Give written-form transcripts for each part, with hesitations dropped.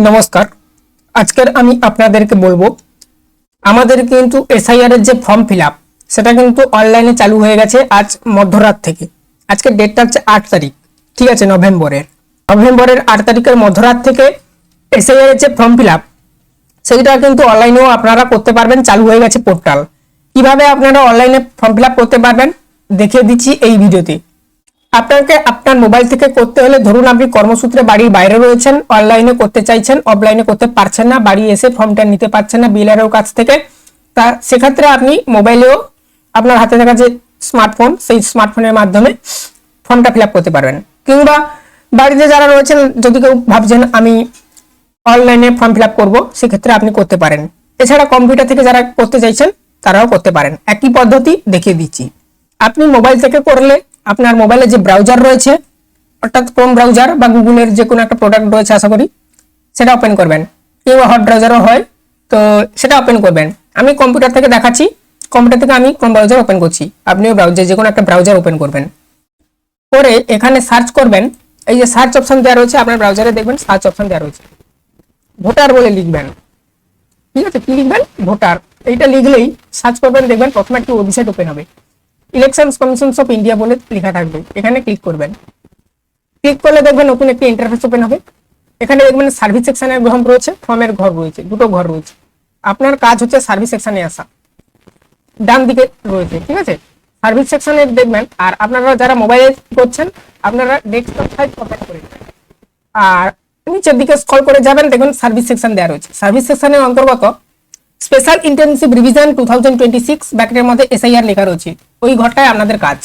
নমস্কার। আজকের আমি আপনাদেরকে বলবো আমাদের কিন্তু এসআইআর এর যে ফর্ম ফিল আপ সেটা কিন্তু অনলাইনে চালু হয়ে গেছে আজ মধ্যরাত থেকে। আজকের ডেটটা হচ্ছে 8 তারিখ, ঠিক আছে, নভেম্বরের 8 তারিখের মধ্যরাত থেকে এসআইআর এর যে ফর্ম ফিল আপ সেইটা কিন্তু অনলাইনেও আপনারা করতে পারবেন। চালু হয়ে গেছে পোর্টাল। কিভাবে আপনারা অনলাইনে ফর্ম ফিল আপ করতে পারবেন দেখিয়ে দিচ্ছি এই ভিডিওতে। আপনাকে আপনার মোবাইল থেকে করতে হলে, ধরুন আপনি কর্মসূত্রে বাড়ির বাইরে রয়েছেন, অনলাইনে করতে চাইছেন, অফলাইনে করতে পারছেন না, বাড়ি এসে ফর্মটা নিতে পারছেন না বিএলআরও কাছ থেকে, তা সেক্ষেত্রে আপনি মোবাইলেও আপনার হাতে থাকা যে স্মার্টফোন সেই স্মার্টফোনের মাধ্যমে ফর্মটা ফিল আপ করতে পারবেন। কিংবা বাড়িতে যারা রয়েছেন, যদি কেউ ভাবছেন আমি অনলাইনে ফর্ম ফিল আপ করবো, সেক্ষেত্রে আপনি করতে পারেন। এছাড়া কম্পিউটার থেকে যারা করতে চাইছেন তারাও করতে পারেন। একই পদ্ধতি দেখিয়ে দিচ্ছি। আপনি মোবাইল থেকে করলে আপনার মোবাইলে যে ব্রাউজার রয়েছে, অর্থাৎ ক্রোম ব্রাউজার বা গুগলের যে কোনো একটা প্রোডাক্ট রয়েছে আশা করি, সেটা ওপেন করবেন। কিংবা হট ব্রাউজারও হয়, তো সেটা ওপেন করবেন। আমি কম্পিউটার থেকে দেখাচ্ছি। কম্পিউটার থেকে আমি ক্রোম ব্রাউজার ওপেন করছি, আপনিও ব্রাউজার যে কোনো একটা ব্রাউজার ওপেন করবেন। করে এখানে সার্চ করবেন। এই যে সার্চ অপশন দেওয়া রয়েছে আপনার ব্রাউজারে, দেখবেন সার্চ অপশন দেওয়া রয়েছে, ভোটার বলে লিখবেন। ঠিক আছে, কি লিখবেন? ভোটার। এইটা লিখলেই সার্চ করবেন, দেখবেন প্রথমে একটি ওয়েবসাইট ওপেন হবে, ইলেকশনস কমিশনস অফ ইন্ডিয়া বলে লেখা থাকবে। এখানে ক্লিক করবেন। ক্লিক করলে দেখবেন নতুন একটি ইন্টারফেস ওপেন হবে। এখানে দেখবেন সার্ভিস সেকশনের ঘর রয়েছে, ফর্মের ঘর রয়েছে, দুটো ঘর রয়েছে। আপনার কাজ হচ্ছে সার্ভিস সেকশনে আসা, ডান দিকে রয়েছে, ঠিক আছে। সার্ভিস সেকশনে দেখবেন। আর আপনারা যারা মোবাইলে করছেন আপনারা ডেস্কটপ সাইট ওপেন করে নেবেন। আর নিচের দিকে স্ক্রল করে যাবেন, দেখুন সার্ভিস সেকশন দেওয়া রয়েছে। সার্ভিস সেকশনের অন্তর্গত স্পেশাল ইন্টেনসিভ রিভিশন 2026 ব্র্যাকেটের মধ্যে এসআইআর লেখা রয়েছে, ওই ঘরটায় আপনাদের কাজ।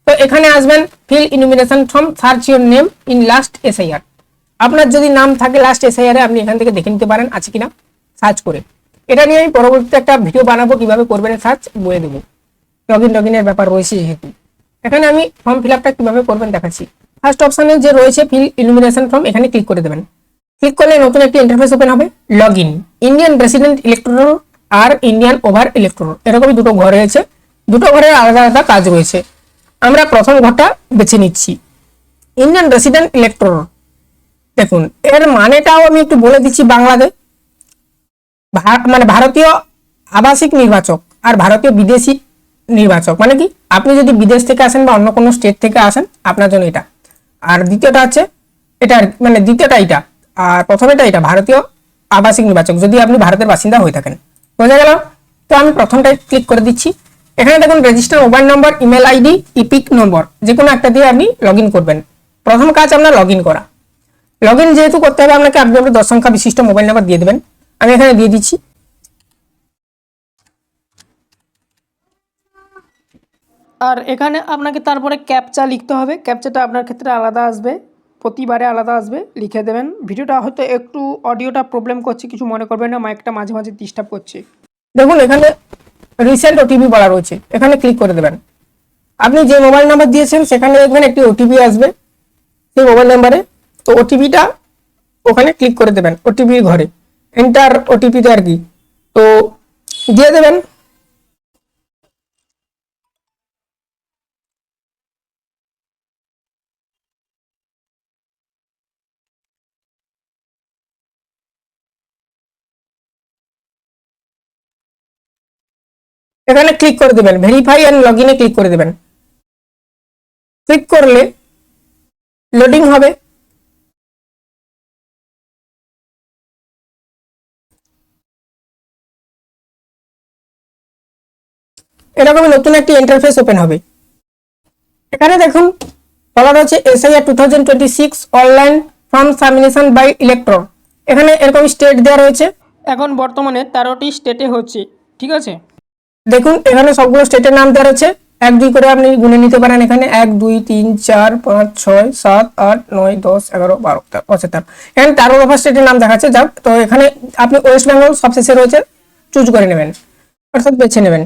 তো এখানে আসবেন, fill enumeration form, search your name in last SIR. আপনার যদি নাম থাকে লাস্ট এসআইআর এ, আপনি এখান থেকে দেখে নিতে পারেন আছে কিনা সার্চ করে। এটা নিয়ে আমি পরবর্তীতে একটা ভিডিও বানাবো, কিভাবে করবেন সার্চ, বলে দেবো। লগইন এর ব্যাপার রয়েছে যেহেতু। এখানে আমি ফর্ম ফিল আপটা কিভাবে করবেন দেখাচ্ছি। ফার্স্ট অপশনে যে রয়েছে ফিল ইলুমিনেশন ফর্ম, এখানে ক্লিক করে দেবেন। ক্লিক করলে নতুন একটি ইন্টারফেস ওপেন হবে। Log in, Indian resident electoral আর ইন্ডিয়ান ওভার ইলেক্টোরাল, এরকমই দুটো ঘর রয়েছে। দুটো ঘরের আলাদা আলাদা কাজ রয়েছে। আমরা প্রথম ঘরটা বেছে নিচ্ছি, ইন্ডিয়ান রেসিডেন্ট ইলেক্টোরাল। দেখুন এর মানেটাও আমি একটু বলে দিচ্ছি বাংলাতে। মানে ভারতীয় আবাসিক নির্বাচক আর ভারতীয় বিদেশি নির্বাচক। মানে কি, আপনি যদি বিদেশ থেকে আসেন বা অন্য কোনো স্টেট থেকে আসেন আপনার জন্য এটা। আর দ্বিতীয়টা হচ্ছে এটা, মানে দ্বিতীয়টা এটা, আর প্রথমেটা এটা ভারতীয় আবাসিক নির্বাচক যদি আপনি ভারতের বাসিন্দা হয়ে থাকেন। বোঝা গেল? তো আমি প্রথমটাই ক্লিক করে দিচ্ছি। এখানে দেখুন register mobile number, email ID, EPIC number, যে কোনো একটা দিয়ে আপনি লগ ইন করবেন। প্রথম কাজ আপনার লগ ইন করা। লগ ইন যেহেতু করতে হবে আপনাকে, আপনি আপনার 10 সংখ্যা বিশিষ্ট মোবাইল নাম্বার দিয়ে দেবেন। আমি এখানে দিয়ে দিচ্ছি। আর এখানে আপনাকে তারপরে ক্যাপচা লিখতে হবে। ক্যাপচাটা আপনার ক্ষেত্রে আলাদা আসবে, প্রতিবারে আলাদা আসবে, লিখে দেবেন। ভিডিওটা হয়তো একটু অডিওটা প্রবলেম করছে, কিছু মনে করবেন না, মাইকটা মাঝে মাঝে ডিস্টার্ব করছে। দেখুন এখানে রিসেন্ট ওটিপি বলা রয়েছে, এখানে ক্লিক করে দেবেন। আপনি যে মোবাইল নাম্বার দিয়েছেন সেখানে দেখবেন একটি ওটিপি আসবে সেই মোবাইল নাম্বারে। তো ওটিপিটা ওখানে ক্লিক করে দেবেন, ওটিপি ঘরে এন্টার ওটিপিতে আর কি, তো দিয়ে দেবেন। এখানে ক্লিক করে দেবেন, ভেরিফাই এন্ড লগ ইনে ক্লিক করে দেবেন। ক্লিক করলে লোডিং হবে। এরকমই নতুন একটি ইন্টারফেস ওপেন হবে। এখানে দেখুন বলা রয়েছে SIR 2026 online form submission by electron. এখানে এরকম স্টেট দেওয়া রয়েছে। এখন বর্তমানে 13টি স্টেটে হচ্ছে, ঠিক আছে। দেখুন এখানে সবগুলো স্টেটের নাম দেওয়া রয়েছে, 1 2 করে আপনি গুনে নিতে পারেন। এখানে 1 2 3 4 5 6 7 8 9 10 11 12 13 এখানে 13 দফা স্টেটের নাম দেখাচ্ছে। যাক, তো এখানে আপনি ওয়েস্ট বেঙ্গল সবশেষে রয়েছে, চুজ করে নেবেন, অর্থাৎ বেছে নেবেন।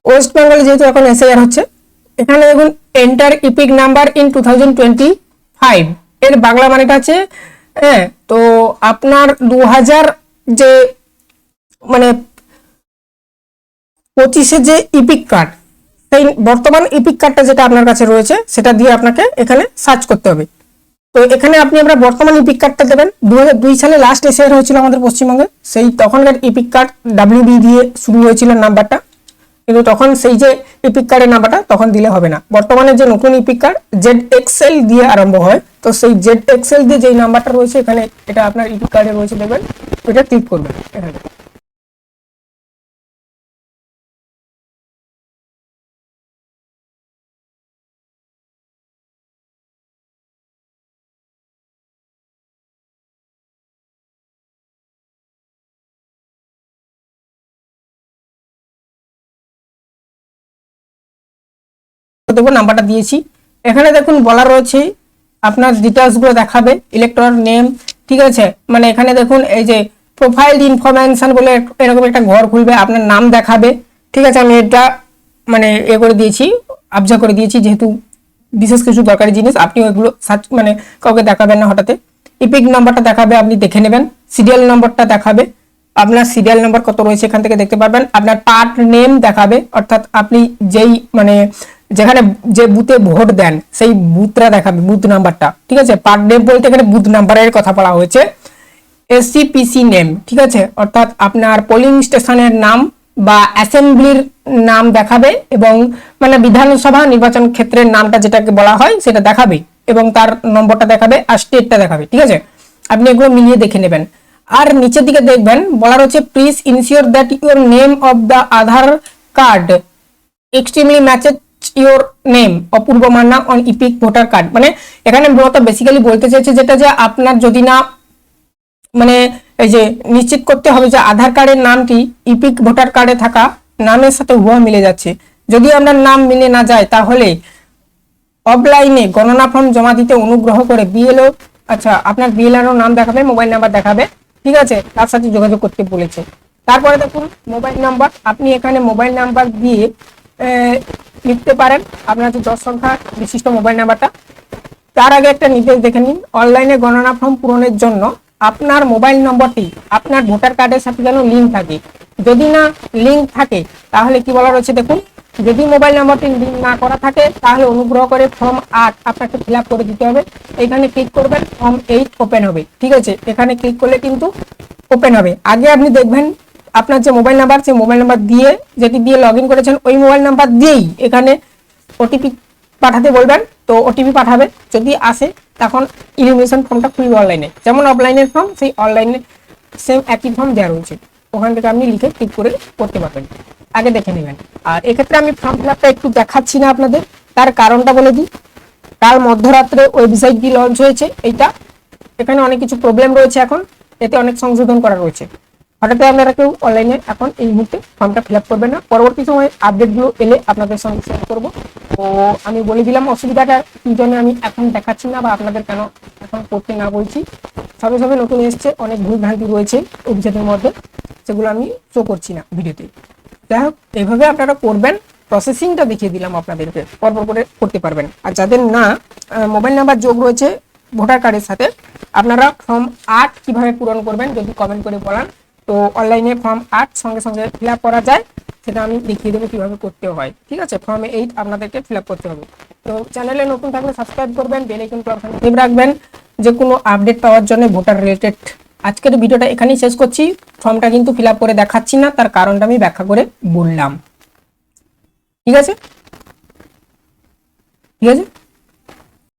ওয়েস্ট বেঙ্গল যেহেতু এখন এসআইআর হচ্ছে, এখানে দেখুন এন্টার ইপিক নাম্বার ইন 2025, এর বাংলা মানেটা আছে, হ্যাঁ, তো আপনার 2000 যে মানে 25 যে ইপিক কার্ড, সেই বর্তমান ইপিক কার্ডটা যেটা আপনার কাছে রয়েছে সেটা দিয়ে আপনাকে এখানে সার্চ করতে হবে। তো এখানে আমরা বর্তমান ইপিক কার্ডটা দেবেন। 2002 সালে লাস্ট এসআইআর হয়েছিল আমাদের পশ্চিমবঙ্গে, সেই তখনকার ইপিক কার্ড WB দিয়ে শুরু হয়েছিল নাম্বারটা, কিন্তু তখন সেই যে ইপিক কার্ডের নাম্বারটা তখন দিলে হবে না। বর্তমানে যে নতুন ইপিক কার্ড ZXL দিয়ে আরম্ভ হয়, তো সেই ZXL দিয়ে যেই নাম্বারটা রয়েছে এখানে, এটা আপনার ইপিক কার্ডে রয়েছে, দেখবেন এটা ক্লিক করবেন। এখানে দেখুন নাম্বারটা দিয়েছি, এখানে দেখুন বলা রয়েছে আপনার ডিটেলস গুলো দেখাবে, ইলেক্টর নেম, ঠিক আছে। মানে এখানে দেখুন এই যে প্রোফাইল ইনফরমেশন বলে এরকম একটা ঘর খুলবে, আপনার নাম দেখাবে, ঠিক আছে। আমি এটা মানে করে দিয়েছি, অবজার্ভ করে দিয়েছি, যেহেতু বিশেষ কিছু দরকারি জিনিস, আপনি ওইগুলো সার্চ মানে কাউকে দেখাবেন না হঠাৎ। ইপিক নাম্বারটা দেখাবে, আপনি দেখে নেবেন। সিরিয়াল নম্বরটা দেখাবে, আপনার সিরিয়াল নাম্বার কত রয়েছে এখান থেকে দেখতে পারবেন। আপনার পার্ট নেম দেখাবে, অর্থাৎ আপনি যেই মানে যেখানে যে বুথে ভোট দেন সেই বুথটা দেখাবে, বুথ নাম্বারটা, ঠিক আছে। পার্ট নেম বলতে এখানে বুথ নাম্বারের কথা বলা হয়েছে। SCPC নেম, ঠিক আছে, অর্থাৎ আপনার পোলিং স্টেশনের নাম বা অ্যাসেম্বলির নাম দেখাবে, এবং মানে বিধানসভা নির্বাচন ক্ষেত্রের নামটা যেটাকে বলা হয় সেটা দেখাবে, এবং তার নম্বরটা দেখাবে আর স্টেটটা দেখাবে, ঠিক আছে। আপনি এগুলো মিলিয়ে দেখে নেবেন। আর নিচের দিকে দেখবেন বলা রয়েছে please ensure that your name of the Aadhaar card extremely matches your name Apurba Manna on epic voter card. মানে এখানে মূলত বেসিক্যালি বলতে চাইছে যেটা, যে আপনার যদি না মানে এই যে নিশ্চিত করতে হবে যে আধার কার্ডের নামটি ইপিক ভোটার কার্ডে থাকা নামের সাথে হুবহু মিলে যাচ্ছে। যদি আপনার নাম মিলে না যায় তাহলে অফলাইনে গণনা ফর্ম জমা দিতে অনুগ্রহ করে বিএলও, আচ্ছা আপনার বিএলআর নাম দেখাবে, মোবাইল নাম্বার দেখাবে, ঠিক আছে, তার সাথে যোগাযোগ করতে বলেছে। তারপরে দেখুন মোবাইল নাম্বার, আপনি এখানে মোবাইল নাম্বার দিয়ে লিখতে পারেন আপনার যে 10 সংখ্যা বিশিষ্ট মোবাইল নাম্বারটা। তার আগে একটা নির্দেশ দেখে নিন, অনলাইনে গণনা ফর্ম পূরণের জন্য আপনার মোবাইল নম্বরটি আপনার ভোটার কার্ডের সাথে যেন লিঙ্ক থাকে। যদি না লিঙ্ক থাকে তাহলে কি বলা রয়েছে দেখুন, যদি মোবাইল নাম্বারটি লিঙ্ক না করা থাকে তাহলে অনুগ্রহ করে ফর্ম 8 আপনাকে ফিল আপ করে দিতে হবে। এখানে ক্লিক করবেন, ফর্ম 8 ওপেন হবে, ঠিক আছে। এখানে ক্লিক করলে কিন্তু ওপেন হবে। আগে আপনি দেখবেন আপনার যে মোবাইল নাম্বার, সেই মোবাইল নাম্বার দিয়ে যেটি দিয়ে লগ ইন করেছেন ওই মোবাইল নাম্বার দিয়েই এখানে ওটিপি পাঠাতে বলবেন, তো ওটিপি পাঠাবে। যদি আসে তখন ইনফরমেশন ফর্মটা খুলবে অনলাইনে, যেমন অফলাইনের ফর্ম সেই অনলাইনে সেম একই ফর্ম দেওয়া রয়েছে, ওখান থেকে আপনি লিখে ক্লিক করে করতে পারবেন। আগে দেখে নেবেন। আর এক্ষেত্রে আমি ফর্ম ফিল আপটা একটু দেখাচ্ছি না আপনাদের, তার কারণটা বলে দিই। কাল মধ্যরাত্রে ওয়েবসাইটটি লঞ্চ হয়েছে, এইটা এখানে অনেক কিছু প্রবলেম রয়েছে, এখন এতে অনেক সংশোধন করা রয়েছে। হঠাৎ আপনারা কেউ অনলাইনে এখন এই মুহূর্তে ফর্মটা ফিল আপ করবেন না, পরবর্তী সময় আপডেটগুলো এলে আপনাদের সঙ্গে শেয়ার করবো। তো আমি বলে দিলাম অসুবিধাটা কি জন্য আমি এখন দেখাচ্ছি না বা আপনাদের কেন এখন করতে না বলছি। সবে সবে নতুন এসছে, অনেক ভুল ভ্রান্তি রয়েছে অভিযোগের মধ্যে, সেগুলো আমি শো করছি না ভিডিওতে। যাই হোক, এইভাবে আপনারা করবেন, প্রসেসিংটা দেখিয়ে দিলাম আপনাদেরকে, পরপর করে করতে পারবেন। আর যাদের না মোবাইল নাম্বার যোগ রয়েছে ভোটার কার্ডের সাথে, আপনারা ফর্ম 8 কিভাবে পূরণ করবেন যদি কমেন্ট করে বলান, তো অনলাইনে ফর্ম 8 সঙ্গে সঙ্গে ফিল আপ করা যায়, সেটা আমি দেখিয়ে দেবো কিভাবে করতে হয়, ঠিক আছে। ফর্ম 8 আপনাদেরকে ফিল আপ করতে হবে। তো চ্যানেলে নতুন থাকলে সাবস্ক্রাইব করবেন, বেল আইকনটা অন রাখবেন যে কোনো আপডেট পাওয়ার জন্য ভোটার রিলেটেড। আজকের ভিডিওটা এখানেই শেষ করছি। ফর্মটা কিন্তু ফিল আপ করে দেখাচ্ছি না, তার কারণটা আমি ব্যাখ্যা করে বললাম, ঠিক আছে, ঠিক আছে।